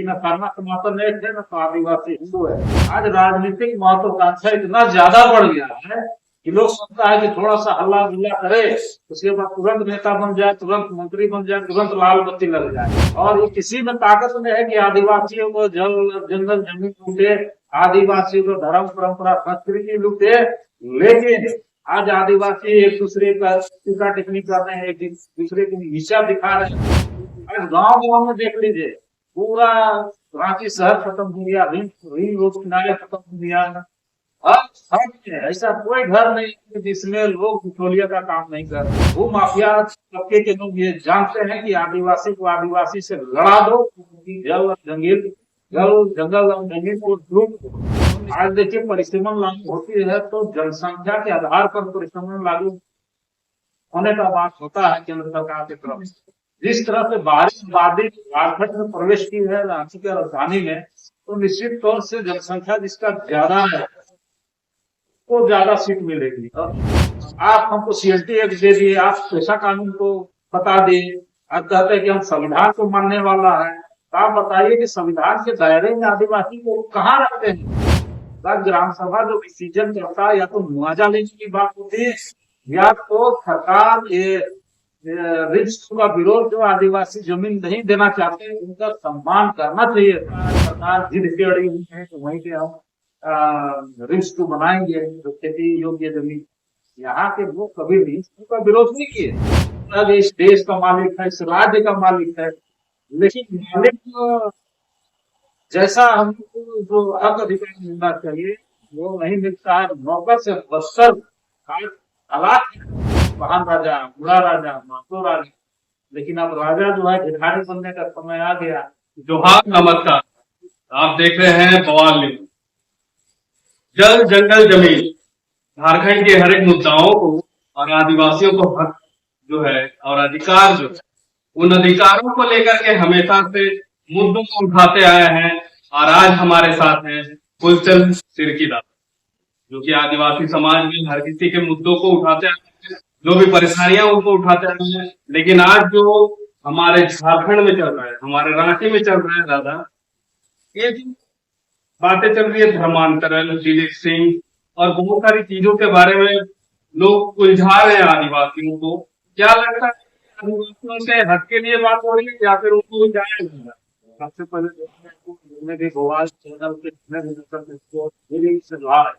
कि न कर्मा सनातन एक है न तो आदिवासी हिंदू है। आज राजनीतिक महत्वाकांक्षा इतना ज्यादा बढ़ गया है कि लोग सोचता है कि थोड़ा सा हल्ला गुल्ला करे, उसके बाद तुरंत नेता बन जाए, तुरंत मंत्री बन जाए, तुरंत लाल बत्ती लग जाए। और ये किसी में ताकत में है कि आदिवासियों को जल जंगल जमीन लूटे, आदिवासियों को धर्म परंपरा संस्कृति लूटे। लेकिन आज आदिवासी एक दूसरे का टीका टिप्पणी कर रहे हैं, एक दूसरे को नीचा दिखा रहे हैं। आज गांव गांव में देख लीजिए, पूरा रांची शहर खत्म हो गया, रिंग रोड किनारे खत्म हो गया। ऐसा कोई घर नहीं है जिसमें लोग बिचौलिया का काम नहीं कर रहे। वो माफिया तबके के लोग ये जानते हैं कि आदिवासी को आदिवासी से लड़ा दो, जल जंगल और जमीन को लूट दो। आज देखिए परिसीमन लागू होती है तो जनसंख्या के आधार पर परिसीमन लागू होने का बात होता है केंद्र सरकार की तरफ से। जिस तरह से बारिश आबादी झारखंड में प्रवेश की है रांची की राजधानी में, तो निश्चित तौर से जनसंख्या जिसका ज्यादा है को ज्यादा सीट मिलेगी। आप हमको सीएलटी एक्ट दे दिए, आप पेशा कानून को बता दिए, आप कहते हैं कि हम संविधान को मानने वाला है। तो आप बताइए कि संविधान के दायरे में आदिवासी को कहाँ रखते हैं? ग्राम सभा जो डिसीजन करता है, या तो मुआवजा लेने की बात होती है, या तो सरकार ये रिस्क का विरोध, जो आदिवासी जमीन नहीं देना चाहते उनका सम्मान करना चाहिए। सरकार जिद पे अड़ी हुई है तो वहीं पे हम रिस्क को बनाएंगे जो खेती योग्य जमीन। यहाँ के लोग कभी भी इसका विरोध नहीं किए। इस देश का मालिक है, इस राज्य का मालिक है, लेकिन मालिक जैसा हमको जो हक अधिकार मिलना चाहिए वो नहीं मिलता है। मौका से बदतर हालात, महान राजा, बुरा राजा, मातो राजा, लेकिन अब राजा जो है भिखारी बनने का समय आ गया। जोहार, नमस्कार। आप देख रहे हैं बवाल न्यूज। जल जंगल जमीन झारखंड के हर एक मुद्दाओं को और आदिवासियों को हक जो है और अधिकार जो है, उन अधिकारों को लेकर के हमेशा से मुद्दों को उठाते आए हैं। और आज हमारे साथ हैं कुलचंद सिरकीदार, जो कि आदिवासी समाज में हर किसी के मुद्दों को उठाते आए हैं, जो भी परेशानियां उनको उठाते आए हैं। लेकिन आज जो हमारे झारखंड में चल रहा है, हमारे रांची में चल रहा है दादा, ये जो बातें चल रही है धर्मांतरण, दिलीप सिंह और बहुत सारी चीजों के बारे में लोग उलझा रहे हैं आदिवासियों को। क्या लगता है आदिवासियों से हक के लिए बात हो रही है या फिर उनको उलझाया जा रहा है? सबसे पहले जितने भी भोपाल चैनल के जितने भी सुझाव है,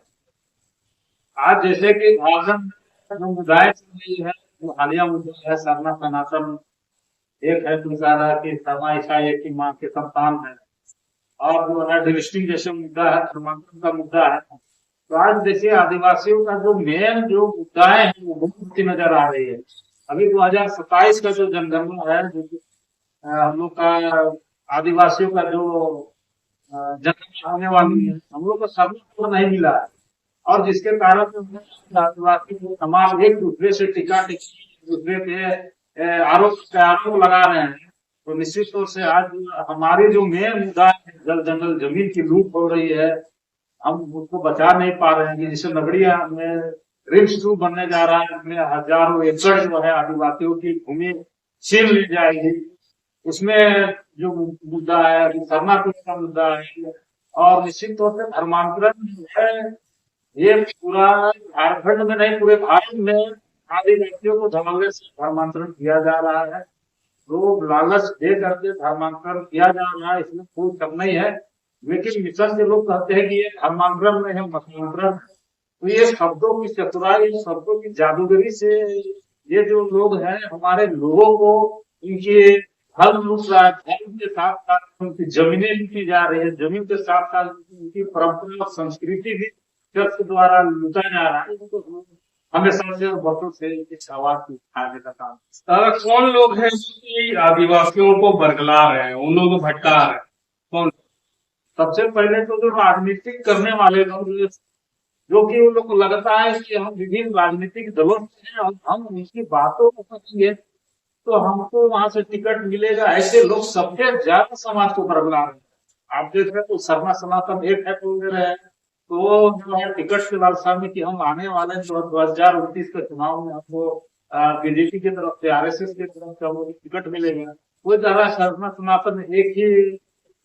आज जैसे कि झारखंड जो मुद्दाएं चल रही है, जो हालिया मुद्दा है सरना सनातन एक है, दूसरा कि समा ईसा एक ही माँ के संतान है, और जो है डिलिस्टिंग जैसे मुद्दा है, धर्मांतरण का मुद्दा है। तो आज देखिए आदिवासियों का जो मेन जो मुद्दाएं हैं वो बहुत नजर आ रही है। अभी 2027 का जो जनगणना है, जो हम लोग का आदिवासियों का जो जनगणना होने वाली है, हम लोग को सर्वे नहीं मिला है, और जिसके कारण आदिवासी समाज एक दूसरे से टीका टिप्पणी, दूसरे पे आरोप लगा रहे हैं। तो निश्चित तौर से आज हमारी जो मेन मुद्दा है, जल जंगल जमीन की लूट हो रही है, हम उसको बचा नहीं पा रहे हैं। जैसे नगड़िया में रिम्स 2 बनने जा रहा है, उसमें हजारों एकड़ जो है आदिवासियों की भूमि छीन ली जाएगी। उसमें जो मुद्दा है, सरना का मुद्दा है, और निश्चित तौर से धर्मांतरण जो है, ये पूरा झारखंड में नहीं पूरे भारत में आदिवासियों को धर्मांतरण से धर्मांतरण किया जा रहा है। लोग लालच दे करके धर्मांतरण किया जा रहा है, इसमें कोई कम नहीं है। लेकिन मिशन के लोग कहते हैं कि ये धर्मांतरण में है मतांतरण। तो ये शब्दों की चतुराई, शब्दों की जादूगरी से ये जो लोग हैं हमारे लोगों को इनके धर्म लूट रहा है, धर्म के साथ साथ उनकी जमीनें लूटी जा रही है, जमीन के साथ साथ उनकी परंपरा और संस्कृति भी चर्च द्वारा लूटा जा रहा है। तो हमेशा से वर्षों से इस आवाज को उठाने का काम। कौन लोग हैं जो आदिवासियों को बरगला रहे हैं, उन लोगों को भटका रहे हैं? कौन? सबसे पहले तो जो राजनीतिक करने वाले लोग, जो कि उन लोग को लगता है कि हम विभिन्न राजनीतिक दलों से हैं, हम उनकी बातों को सुनेंगे तो हमको वहां से टिकट मिलेगा, ऐसे लोग सबसे ज्यादा समाज को बरगला रहे हैं। आप देख रहे हैं तो सरना सनातन एक है बोल रहे हैं, तो जो है टिकट के लालसा में कि हम आने वाले 2029 के चुनाव में हमको बीजेपी की तरफ से, आरएसएस की तरफ से हमको टिकट मिलेगा। वो जरा सरना सनातन एक ही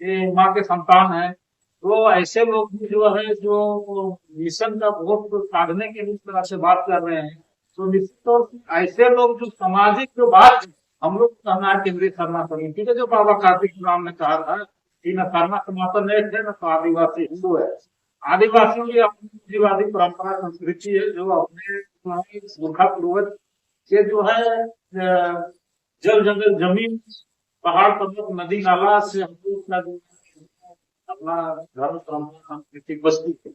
ये माँ के संतान है। तो ऐसे लोग भी जो है जो मिशन का बहुत साधने के लिए इस तरह से बात कर रहे हैं, तो निश्चित तौर से ऐसे लोग जो सामाजिक जो बात हम लोग कहना है केंद्रीय सरना समिति के, जो बाबा कार्तिक राम ने कहा था कि न सरना सनातन एक है न तो आदिवासी हिंदू है। आदिवासियों की अपनी पूंजीवादी परंपरा संस्कृति है, जो अपने पुरखा पूर्वज के जो है जल जंगल जमीन पहाड़ पर्वत नदी नाला से हम लोग अपना अपना धर्म परंपरा सांस्कृतिक बस्ती है।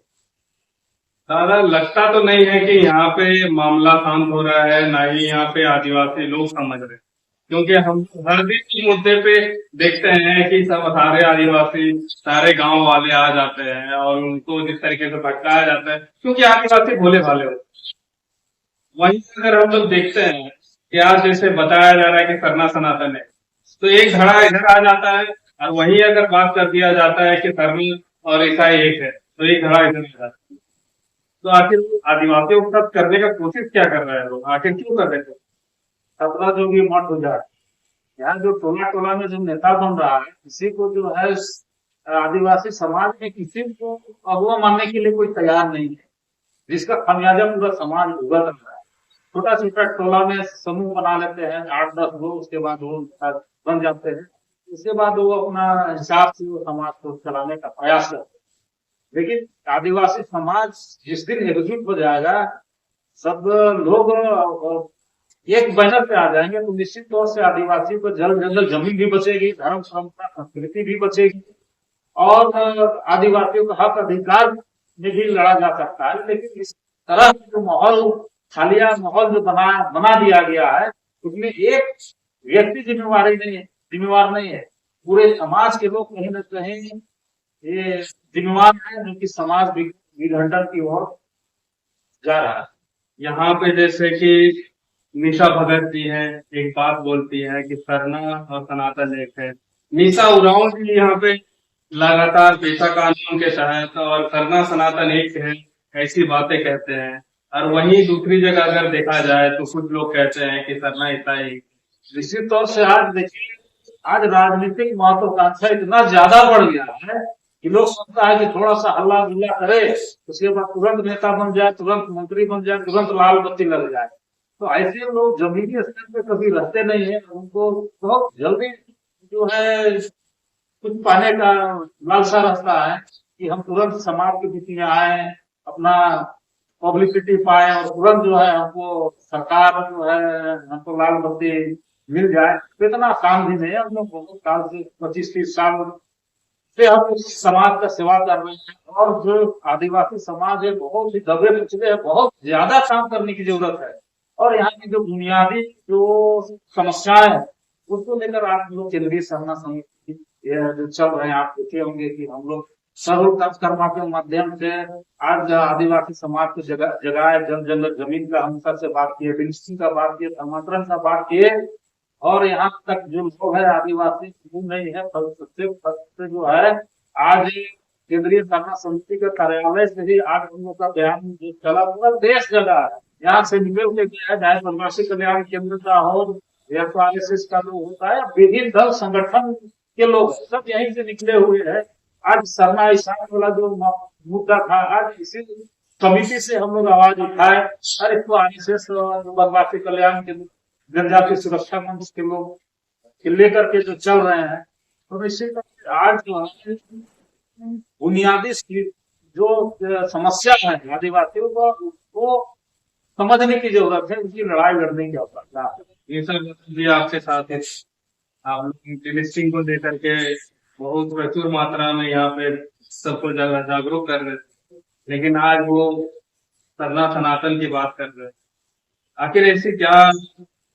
दादा लगता तो नहीं है कि यहाँ पे मामला शांत हो रहा है, ना ही यहाँ पे आदिवासी लोग समझ रहे हैं। क्योंकि हम हर दिन इस मुद्दे पे देखते हैं कि सब सारे आदिवासी सारे गांव वाले आ जाते हैं और उनको जिस तरीके से भटकाया जाता है, क्योंकि आदिवासी भोले भाले होते हैं। वहीं अगर हम लोग देखते हैं कि आज जैसे बताया जा रहा है कि सरना सनातन है, तो एक धड़ा इधर आ जाता है, और वहीं अगर बात कर दिया जाता है कि सरना और ईसाई एक है, तो एक धड़ा इधर आ जाता है। तो आखिर आदिवासियों को सब करने का कोशिश क्या कर रहे हैं लोग, आखिर क्यों कर रहे थे? सत्रह जो भी मठ हो जाए, यहाँ जो टोला टोला में जो नेता बन रहा है, किसी को जो है आदिवासी समाज में किसी को अगुआ मानने के लिए कोई तैयार नहीं है, जिसका खामियाजा पूरा समाज भुगत रहा है। छोटा छोटा टोला में समूह बना लेते हैं 8-10 लोग, उसके बाद वो बन जाते हैं, उसके बाद वो अपना हिसाब से वो समाज को चलाने का प्रयास करते हैं। लेकिन आदिवासी समाज जिस दिन एकजुट हो जाएगा, सब लोग एक बैनर पे आ जाएंगे, तो निश्चित तौर से आदिवासी को जल जंगल जमीन भी बचेगी, धर्म परंपरा संस्कृति भी बचेगी, और आदिवासियों का हक अधिकार में भी लड़ा जा सकता है। लेकिन इस तरह का जो माहौल हालिया माहौल जो बना दिया गया है, उसमें एक व्यक्ति जिम्मेवार नहीं है, पूरे समाज के लोग कहीं न कहीं ये जिम्मेवार है, जो कि समाज विघटन की ओर जा रहा है। यहाँ पे जैसे कि निशा भगत जी है, एक बात बोलती है कि सरना और सनातन एक है। निशा उरांव जी यहाँ पे लगातार पेशा कानून के तहत और सरना सनातन एक है ऐसी बातें कहते हैं, और वहीं दूसरी जगह अगर देखा जाए तो कुछ लोग कहते हैं कि सरना ईसाई एक है। निश्चित तौर से आज देखिए, आज राजनीतिक महत्वाकांक्षा इतना ज्यादा बढ़ गया है कि लोग सोचता है कि थोड़ा सा हल्ला गुल्ला करे, उसके बाद तुरंत नेता बन जाए, तुरंत मंत्री बन जाए, तुरंत लाल बत्ती लग जाए। तो ऐसे लोग जमीनी स्तर पे कभी रहते नहीं है, उनको बहुत जल्दी जो है कुछ पाने का लालसा रहता है कि हम तुरंत समाज के बीच में आए, अपना पब्लिसिटी पाए, और तुरंत जो है हमको सरकार जो है हमको लाल बत्ती मिल जाए। तो इतना आसान भी नहीं है, हम लोग बहुत साल से 25-30 साल से हम इस समाज का सेवा कर रहे हैं, और जो आदिवासी समाज है बहुत ही दबे कुचले है, बहुत ज्यादा काम करने की जरूरत है। और यहाँ की जो बुनियादी जो समस्याएं है, उसको लेकर आप लोग केंद्रीय सरना समिति ये जो चल रहे हैं, आप देखे होंगे कि हम लोग सर्व कर्मा के माध्यम से आज आदिवासी समाज को जगाए, जल जंगल जमीन का हमेशा से बात किए, बिल्डिंग का बात किए, धर्मांतरण का बात किए, और यहाँ तक जो लोग है आदिवासी नहीं है, सबसे जो है आज केंद्रीय सरना समिति के कार्यालय से ही 8 लोगों का बयान जो चला, पूरा देश जगह है, यहाँ से निकल के गया है, चाहे वनवासी कल्याण केंद्र का हो या तो RSS का लोग होता है, विभिन्न दल संगठन के लोग सब यहीं से निकले हुए हैं। आज सरना ईशान वाला जो मुद्दा था, आज इसी समिति से हम लोग आवाज उठाए, और इसको RSS वनवासी कल्याण केंद्र जनजाति सुरक्षा मंच के लोग लेकर के जो चल रहे हैं, तो निश्चित आज जो है बुनियादी जो समस्या है आदिवासियों को, वो समझने की जरूरत है, उसकी लड़ाई लड़ने की आवश्यकता है। ये सब भी आपके साथ है, आप लोग लिस्टिंग को लेकर के बहुत प्रचुर मात्रा में यहाँ पे सबको जागरूक कर रहे थे, लेकिन आज वो सरना सनातन की बात कर रहे हैं। आखिर ऐसी क्या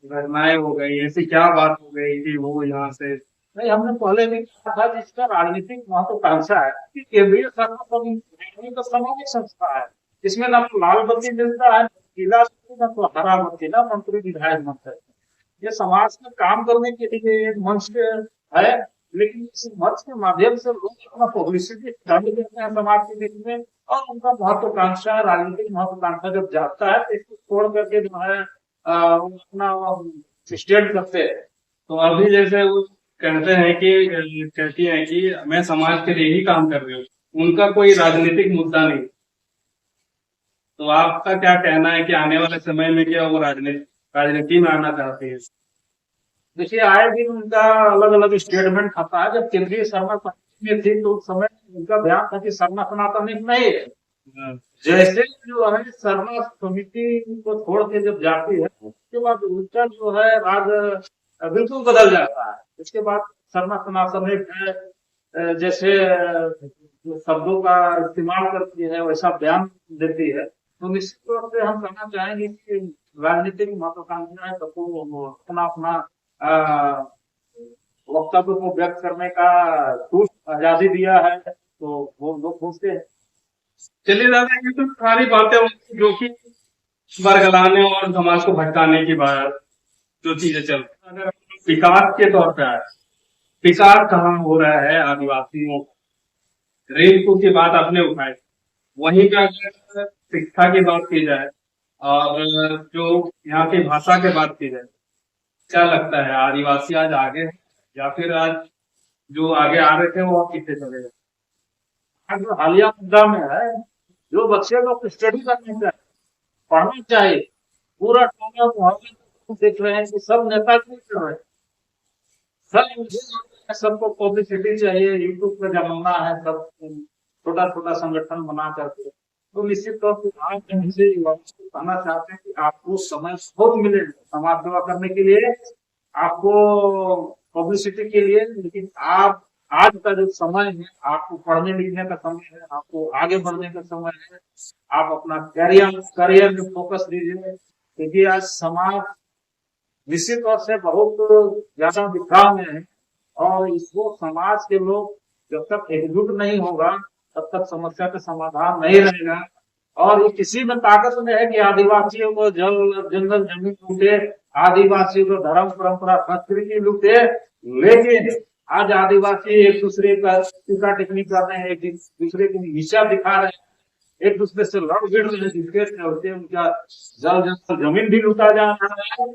घटनाएं हो गई, ऐसी क्या बात हो गई कि वो यहाँ से? नहीं, हमने पहले भी कहा था, जिसका राजनीतिक महत्वाकांक्षा है कि केंद्रीय सरना समिति तो सामाजिक संस्था है, इसमें न तो लाल बत्ती मिलता है, पीला बत्ती, न तो हरा बत्ती, न मंत्री विधायक मंच है। ये समाज में काम करने के लिए एक मंच है, लेकिन इस मंच के माध्यम से लोग अपना पब्लिसिटी स्टंट करते हैं समाज के बीच में, और उनका महत्वाकांक्षा राजनीतिक महत्वाकांक्षा जब जाता है तो इसको छोड़ करके जो है अपना स्टेट करते हैं। तो अभी जैसे कहती हैं कि मैं समाज के लिए ही काम कर रही हूँ, उनका कोई राजनीतिक मुद्दा नहीं। तो आपका क्या कहना है कि आने वाले समय में क्या वो राजनीति में आना चाहती है? देखिए, आए दिन उनका अलग अलग स्टेटमेंट आता है। जब केंद्रीय सरना समिति में थी तो उस समय उनका बयान था कि सरना सनातन एक नहीं है। हाँ, जैसे जो है सरना समिति को छोड़ के जब जाती है उसके बाद उनका जो है राज बिल्कुल बदल जाता है। उसके बाद सरना सनातन एक है, जैसे जो शब्दों का इस्तेमाल करती है वैसा बयान देती है। तो निश्चित तौर से हम कहना चाहेंगे कि राजनीतिक महत्वाकांक्षाएं सबको अपना अपना अ, वक्तव्य को व्यक्त करने का टूट आजादी दिया है, तो वो लोग पूछते हैं। चलिए दादा, ये तो सारी बातें होंगी जो कि बरगलाने और समाज को भटकाने की बात, जो चीजें चल रही हैं। अगर हम लोग विकास के तौर पे आए, विकास कहाँ हो रहा है आदिवासियों का? रेल की बात आपने उठाई, वहीं पे अगर शिक्षा की बात की जाए और जो यहाँ की भाषा की बात की जाए, क्या लगता है आदिवासी आज आगे है या फिर आज जो आगे आ रहे थे वो पीछे चले गए? आज जो हालिया मुद्दा में है, जो बच्चे लोग स्टडी करने चाहिए, पढ़ना चाहिए, पूरा टोला मोहल्ला देख रहे हैं कि सब नेतागिरी कर रहे हैं, सब सबको पब्लिसिटी चाहिए, यूट्यूब पे जमाना है, सब छोटा छोटा संगठन बना करके। तो निश्चित तौर से आप हमसे कहना चाहते हैं कि आपको समय बहुत मिले समाज सेवा करने के लिए, आपको पब्लिसिटी के लिए, लेकिन आप आज का जो समय है आपको पढ़ने लिखने का समय है, आपको आगे बढ़ने का समय है। आप अपना करियर करियर में फोकस दीजिए, क्योंकि आज समाज निश्चित तौर से बहुत ज्यादा बिखराव में है, और इसको समाज के लोग जब तक एकजुट नहीं होगा तब तक समस्या का समाधान नहीं रहेगा। और ये किसी में ताकत में है कि आदिवासियों को जंगल जमीन लूटे, आदिवासियों को धर्म परंपरा संस्कृति लूटे, लेकिन आज आदिवासी एक दूसरे का टीका टिप्पणी कर रहे हैं, एक दूसरे को नीचा दिखा रहे हैं, एक दूसरे से लड़ भिड़ रहे हैं, जिसके चलते उनका जल जंगल जमीन भी लूटा जा रहा है,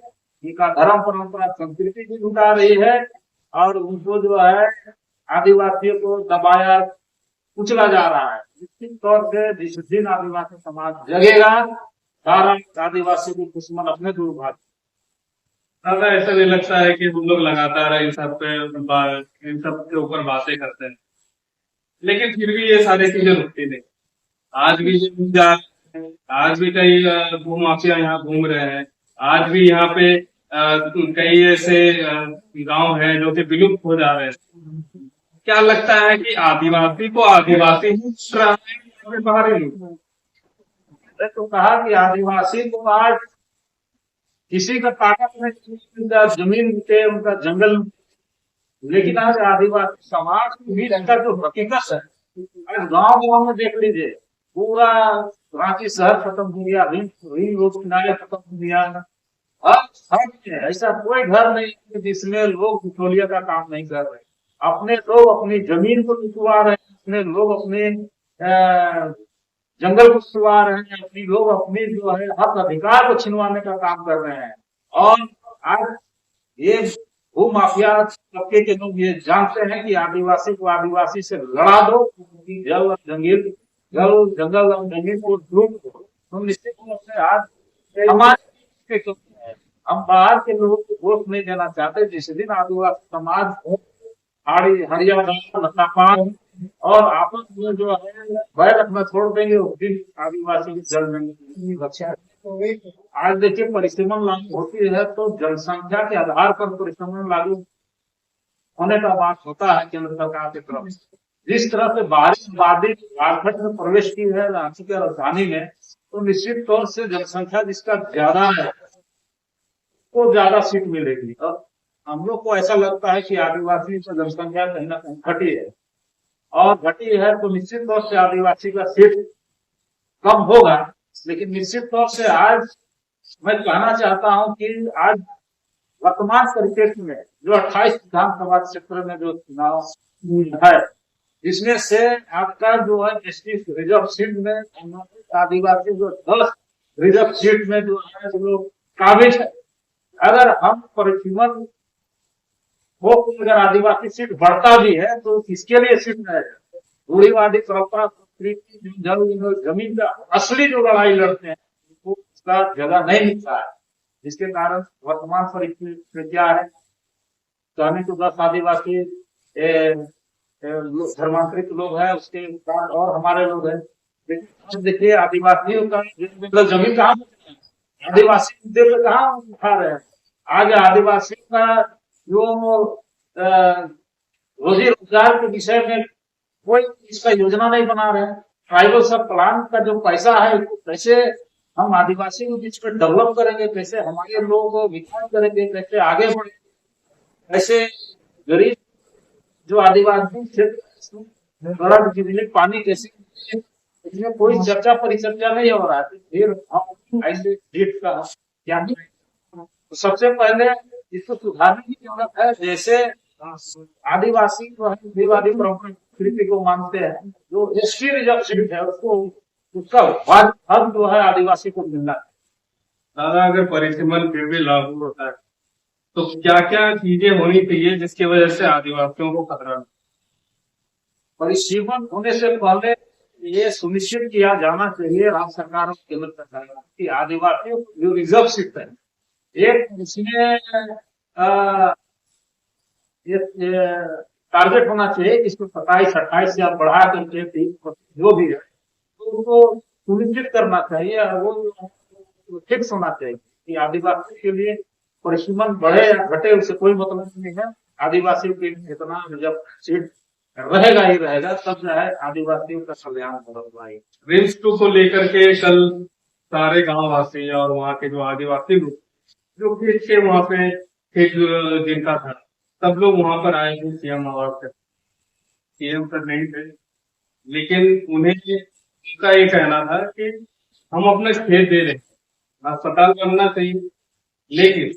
उनका धर्म परंपरा संस्कृति भी लुटा रही है, और उनको जो है आदिवासियों को दबाया कुचला जा रहा है। निश्चित तौर से जिस दिन आदिवासी समाज जगेगा, सारा आदिवासी को दुश्मन अपने दूर भाग। दादा, ऐसा नहीं लगता है कि हम लोग लगातार इन सब के ऊपर बातें करते हैं, लेकिन फिर भी ये सारी चीजें रुकती नहीं। आज भी जा आज भी कई भूमाफिया यहाँ घूम रहे हैं। आज भी यहाँ पे कई ऐसे गांव हैं जो कि विलुप्त हो जा रहे हैं। क्या लगता है कि आदिवासी को आदिवासी ही लूट रहा है या फिर बाहरी लोग? मैंने तो कहा कि आदिवासी को आज किसी का ताकत नहीं, उनका जमीन लूटे, उनका जंगल लूटे। लेकिन आज आदिवासी समाज के बीच का जो हकीकत है, आज गांव गांव में देख लीजिए, पूरा रांची शहर खत्म हो गया, रिंग रोड किनारे खत्म हो गया। अब ऐसा कोई घर नहीं है जिसमें लोग बिचौलिया का काम नहीं कर रहे। अपने लोग अपनी जमीन को लुटवा रहे हैं, अपने लोग अपने जंगल को छुड़वा रहे हैं, अपनी लोग अपनी जो है हक अधिकार को छिनवाने का काम कर रहे हैं। और आज ये भूमाफिया तबके के लोग ये जानते हैं कि आदिवासी को आदिवासी से लड़ा दो, जल और जंगल और जमीन को लूट दो। तो निश्चित रूप से आज हमारे हम बाहर के लोगों को वोट नहीं देना चाहते। जिस दिन आदिवासी समाज हरियाणा नशापान और आपस में जो है बैर रखना छोड़ देंगे, उस दिन आदिवासी की जल रक्षा। आज देखिए, परिसीमन लागू होती है तो जनसंख्या के आधार पर परिसीमन लागू होने का बात होता है केंद्र सरकार की तरफ से। जिस तरह से बाहरी आबादी झारखंड में प्रवेश की है रांची की राजधानी में, तो निश्चित तौर से जनसंख्या जिसका ज्यादा है को ज्यादा सीट मिलेगी। और हम लोग को ऐसा लगता है कि आदिवासी की जनसंख्या कहीं ना कहीं घटी है, और घटी है तो निश्चित तौर से आदिवासी का सीट कम होगा। लेकिन निश्चित तौर से आज मैं कहना चाहता हूं कि आज वर्तमान परिप्रेक्ष्य में जो 28 विधानसभा क्षेत्र में जो चुनाव है, जिसमें से आपका जो है एसटी रिजर्व सीट में आदिवासी जो 10 रिजर्व सीट में जो है जो काबिज है। अगर हम परिसीमन वो अगर आदिवासी सीट बढ़ता भी है तो किसके लिए सीट रहेगा? रूढ़िवादी परंपरा संस्कृति जो जमीन का असली जो लड़ाई लड़ते हैं उनको उसका जगह नहीं मिलता है, जिसके कारण वर्तमान परिस्थिति क्या है? कहने को 10 आदिवासी धर्मांतरित लोग हैं, उसके बाद और हमारे लोग हैं। लेकिन अब देखिए आदिवासियों का मतलब जमीन कहाँ पे है? आदिवासी मुद्दे पे कहाँ उठा रहे हैं? आज आदिवासियों का जो रोजी रोजगार के विषय में कोई इसका योजना नहीं बना रहे हैं। ट्राइबल सब प्लान का जो पैसा है उसको कैसे हम आदिवासी के बीच में डेवलप करेंगे, कैसे हमारे लोग विकास करेंगे, कैसे आगे बढ़ेंगे, कैसे गरीब जो आदिवासी क्षेत्र में सड़क बिजली पानी कैसे, इसमें कोई चर्चा परिचर्चा नहीं हो रहा है। फिर हम ऐसे देश का क्या करें? तो सबसे पहले इसको सुधारने की जरूरत है। जैसे आदिवासी जो है आदिवासी परंपरा संस्कृति को मानते हैं, जो एसटी रिजर्व सीट है उसको उसका हक जो है आदिवासी को मिलना है। दादा, अगर परिसीमन फिर भी लागू होता है तो क्या क्या चीजें होनी चाहिए जिसकी वजह से आदिवासियों को खतरा न? परिसीमन होने से पहले ये सुनिश्चित किया जाना चाहिए राज्य सरकार और केंद्र सरकार की आदिवासियों को जो रिजर्व सीट है एक इसमें ये टारगेट होना चाहिए कि इसको 27-28 या बढ़ा करके 30% जो भी है तो उनको सुनिश्चित करना चाहिए और वो फिक्स होना चाहिए कि आदिवासी के लिए परिसीमन बढ़े या घटे उससे कोई मतलब नहीं है। आदिवासियों के लिए इतना जब सीट रहेगा ही रहेगा तब जो है आदिवासियों का कल्याण होगा। रिम्स 2 को लेकर के कल सारे गांव वासी और वहाँ के जो आदिवासी लोग जो खेत के वहाँ पे खेत जिनका था सब लोग वहां पर आए थे सीएम आवास से। सीएम सर नहीं थे, लेकिन उन्हें उनका ये कहना था कि हम अपने खेत दे रहे हैं, अस्पताल बनना चाहिए, लेकिन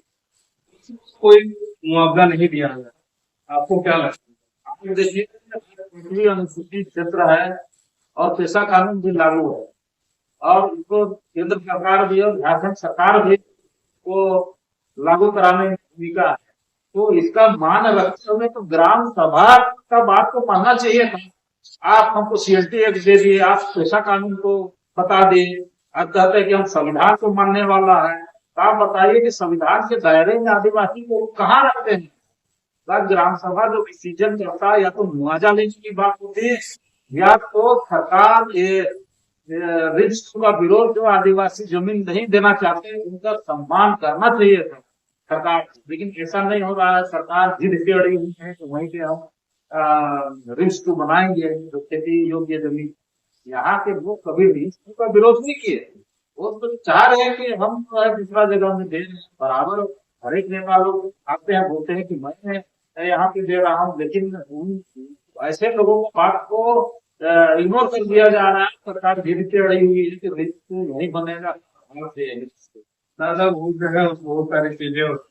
कोई मुआवजा नहीं दिया गया। आपको क्या लगता है? आप देखिए पृथ्वी अनुसूचित क्षेत्र है और पेशा कानून भी लागू है और इसको केंद्र सरकार भी और झारखंड सरकार भी को लागू कराने में भूमिका है। तो इसका मान रखते हुए तो ग्राम सभा का बात को मानना चाहिए था। आप हमको सीएसटी एक्ट दे दिए, आप पेशा कानून को बता दिए, आप कहते हैं कि हम संविधान को मानने वाला है, तो आप बताइए कि संविधान के दायरे में आदिवासी को कहाँ रखते हैं? ग्राम सभा जो डिसीजन करता है या तो मुआवजा लेने की बात होती है या तो सरकार ये रिस्क का विरोध जो आदिवासी जमीन नहीं देना चाहते उनका सम्मान करना चाहिए था सरकार को। लेकिन ऐसा नहीं हो रहा है, सरकार जिद पे अड़ी हुई है तो वहीं पे हम रिस्क बनाएंगे जो खेती योग्य जमीन। यहाँ के लोग कभी भी इसका विरोध नहीं किए, वो तो चाह रहे हैं कि हम जो है दूसरा जगह में दे रहे हैं बराबर। हर एक नेता लोग आते हैं बोलते हैं कि मैं यहाँ पे दे रहा हूँ, लेकिन ऐसे लोगों को बात को इग्नोर कर दिया जा रहा है। सरकार धीरे से अड़ी हुई है कि रिस्क नहीं बनेगा। दादा वो जो है बहुत सारी चीजें होती,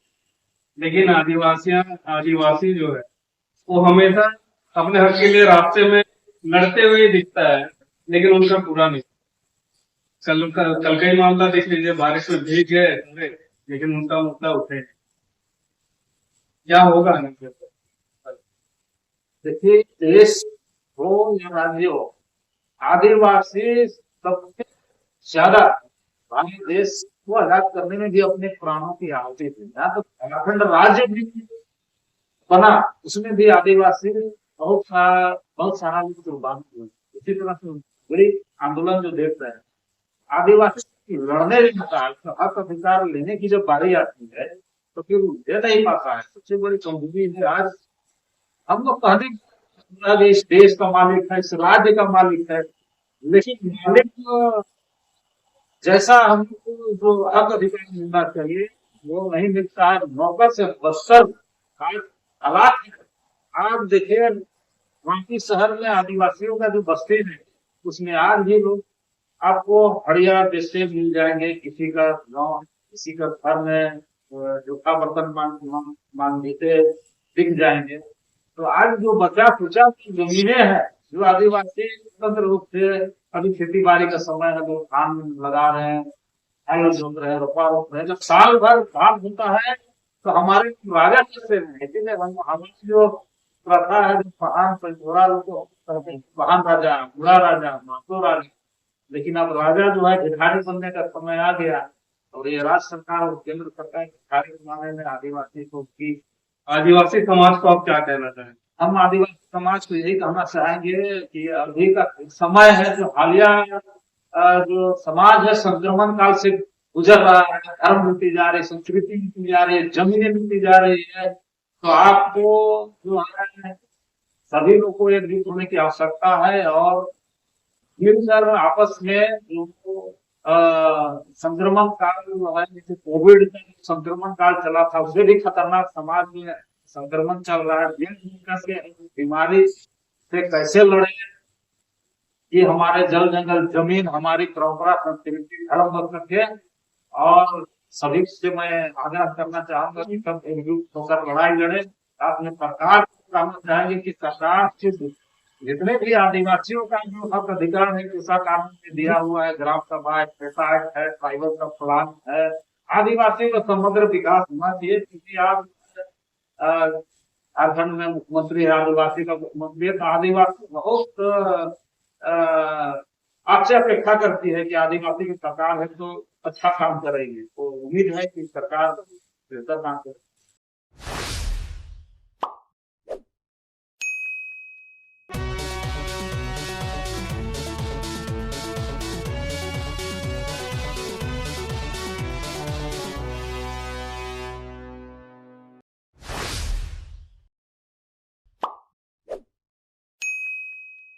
लेकिन आदिवासी जो है वो हमेशा अपने हक के लिए रास्ते में लड़ते हुए दिखता है, लेकिन उनका पूरा नहीं। कल का ही मामला देख लीजिए, बारिश में भीग गए सारे, लेकिन उनका मुद्दा उठे। क्या होगा? देखिए देश हो या राज्य हो, आदिवासी सबसे ज्यादा भारत देश को आजाद करने में भी अपने प्राणों की आहुति दी। यहाँ तो झारखंड राज्य भी बना, उसमें भी आदिवासी बहुत सारा कुर्बान हुए। इसी तरह से बड़ी आंदोलन जो देख रहे हैं, आदिवासी लड़ने हक अधिकार लेने की जब बारी आती है तो फिर दे नहीं पाता है। सबसे बड़ी कमजोरी है आज हम लोग कहने इस देश का मालिक है, इस राज्य का मालिक है, लेकिन मालिक जैसा हमको जो हक अधिकार मिलना चाहिए वो नहीं मिलता है। मौका से बदतर हालात। आप देखिए वाकी शहर में आदिवासियों का जो बस्ती है उसमें आज भी लोग आपको हड़िया बेचते मिल जाएंगे, किसी का गाँव किसी का घर में जूठा बर्तन मांग देते दिख जाएंगे। तो आज जो बचा खुचा जमीनें हैं जो आदिवासी स्वतंत्र रूप से अभी खेती बाड़ी का समय है, लोग धान लगा रहे हैं, हल जोत रहे हैं, रोपा रोप रहे हैं। जब साल भर धान होता है तो हमारे राजा कैसे रहे, इसलिए हमारी जो प्रथा है, जो महान बुरा लोग कहते हैं, महान राजा, बुरा राजा, मातो राजा। लेकिन अब राजा जो है भिखारी बनने का समय आ गया, और ये राज्य सरकार और केंद्र सरकार भिखारी बनाने में आदिवासी को की। आदिवासी समाज को आप क्या कहना चाहेंगे? हम आदिवासी समाज को यही कहना चाहेंगे कि अभी का समय है, जो हालिया जो समाज है संक्रमण काल से गुजर रहा है, धर्म मिलती जा रही, संस्कृति मिलती जा रही है, जमीनें मिलती जा रही है। तो आपको जो है सभी लोग को एकजुट होने की आवश्यकता है, और मिलकर आपस में जो संक्रमण काल जो है, जैसे कोविड का संक्रमण काल चला था, उससे भी खतरनाक समाज में संक्रमण चल रहा है, मिलकर के बीमारी से कैसे लड़े, ये हमारे जल जंगल जमीन, हमारी परंपरा संस्कृति धर्म बरकत है। और सभी से मैं आग्रह करना चाहूंगा कि सब एकजुट होकर लड़ाई लड़े। साथ में सरकार को कहना चाहेंगे कि सरकार से जितने भी आदिवासियों का जो हक अधिकार है, कृषा कानून में दिया हुआ है, ग्राम सभा है, पेशा एक्ट है, ट्राइबल का प्लान है, आदिवासियों का समग्र विकास होना चाहिए। क्योंकि आप झारखंड में मुख्यमंत्री है, आदिवासी का मुख्यमंत्री है, तो आदिवासी बहुत आपसे अपेक्षा करती है कि आदिवासी की सरकार है तो अच्छा काम करेगी। तो उम्मीद है कि सरकार बेहतर काम करेगी।